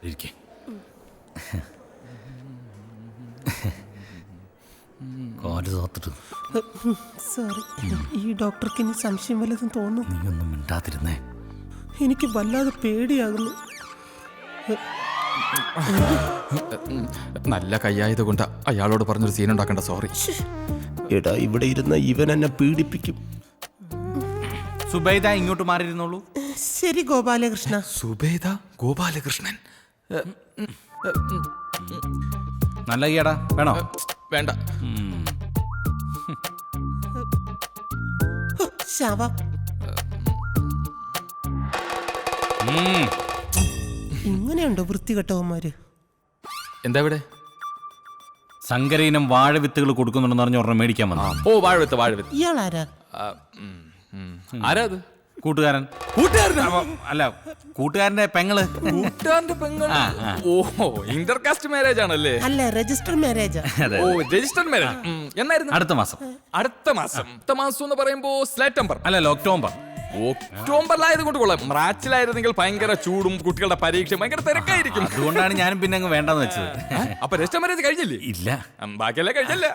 ഇരിക്കെ. കാല് തോത്തിട്ട്. സോറി, ഈ ഡോക്ടർക്ക് ഇനി സംശയം വല്ലതും തോന്നുന്നു. നീ ഒന്നും മിണ്ടാതിരുന്നേ. എനിക്ക് വല്ലാതെ പേടിയാകുന്നു. നല്ല കയ്യായത് കൊണ്ട് അയാളോട് പറഞ്ഞൊരു സീൻ ഉണ്ടാക്കണ്ട. സോറി. എടാ, ഇവിടെ ഇരുന്ന ഇവൻ എന്നെ പീഡിപ്പിക്കും. സുബൈദ ഇങ്ങോട്ട് മാറിയിരുന്നോളൂ. ശരി ഗോപാലകൃഷ്ണ. സുബേദ ഗോപാലകൃഷ്ണൻ. നല്ല കൈയാടാ, വേണോ? വേണ്ട. ശവം. ഇങ്ങനെയുണ്ടോ വൃത്തികെട്ടവന്മാര്? എന്താ ഇവിടെ? സങ്കരയിനം വാഴവിത്തുകൾ കൊടുക്കുന്നുണ്ടെന്ന് പറഞ്ഞ ഒരെണ്ണം മേടിക്കാൻ വന്നു. ഓ, വാഴവിത്ത്. വാഴവിത്ത്. ഇയാളാരാ? ആരാ അത്? കൂട്ടുകാരൻ. അല്ല, കൂട്ടുകാരന്റെ പെങ്ങള്. കൂട്ടുകാരന്റെ പെങ്ങൾ. ഓഹോ, ഇന്റർകാസ്റ്റ് മാരേജ് ആണല്ലേ? അല്ല, രജിസ്റ്റർ മാരേജാ. ഓ, രജിസ്റ്റർ മാരേജ്. എന്നായിരുന്നു? അടുത്ത മാസം. അടുത്ത മാസം എന്ന് പറയുമ്പോ സെപ്റ്റംബർ അല്ലല്ലോ, ഒക്ടോബർ. ഒക്ടോബറിലായത് കൊണ്ട് കൊള്ളാം. മാർച്ചിലായിരുന്നെങ്കിൽ ഭയങ്കര ചൂടും കുട്ടികളുടെ പരീക്ഷ ഭയങ്കര തിരക്കായിരിക്കും. അതുകൊണ്ടാണ് ഞാനും പിന്നെ അങ്ങ് വേണ്ടെന്ന് വെച്ചത്. അപ്പൊ രജിസ്റ്റർ മാരേജ് കഴിഞ്ഞില്ലേ? ഇല്ല, ബാക്കിയല്ലേ കഴിഞ്ഞല്ലേ?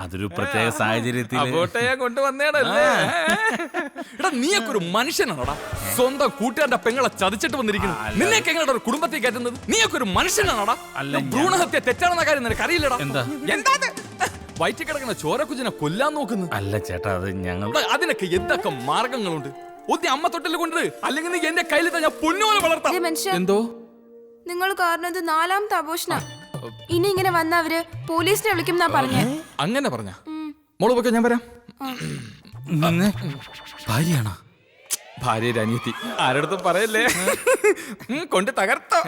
അതൊരു പ്രത്യേക സാഹചര്യത്തിൽ ഞാൻ കൊണ്ടുവന്നേടല്ലേ. എടാ, നീയൊക്കെ ഒരു മനുഷ്യനാണോടാ? സ്വന്തം കൂട്ടുകാരുടെ പെങ്ങളെ ചതിച്ചിട്ട് വന്നിരിക്കുന്നു. നിന്നെയൊക്കെ എങ്ങനെ ഒരു കുടുംബത്തിൽ കയറ്റുന്നത്? നീയൊക്കെ ഒരു മനുഷ്യനാണോടാ? ഭ്രൂണഹത്യ തെറ്റാണെന്ന കാര്യം നിനക്ക് അറിയില്ലടാ. എന്താ വയറ്റിൽ കിടക്കുന്ന ചോരക്കുജിനെ കൊല്ലാൻ നോക്കുന്നു? അല്ല ചേട്ടാ, അത് ഞങ്ങൾ. അതിനൊക്കെ എന്തൊക്കെ മാർഗങ്ങളുണ്ട്. ഒത്തി അമ്മ തൊട്ടിൽ കൊണ്ട്, അല്ലെങ്കിൽ നീ എന്റെ കയ്യിൽ ഞാൻ പൊന്നുപോലെ വളർത്താം. എന്തോ നിങ്ങൾ കാരണം ഇത് 4ാമത്തെ ആഘോഷന. ഇനി ഇങ്ങനെ വന്ന അവര് പോലീസിനെ വിളിക്കും എന്നാ പറഞ്ഞേ. അങ്ങനെ പറഞ്ഞ മോള് പൊക്കെ, ഞാൻ വരാം. ഭാര്യയാണോ? ഭാര്യയുടെ അനിയത്തി. ആരടുത്തും പറയല്ലേ. കൊണ്ട് തകർത്തോ.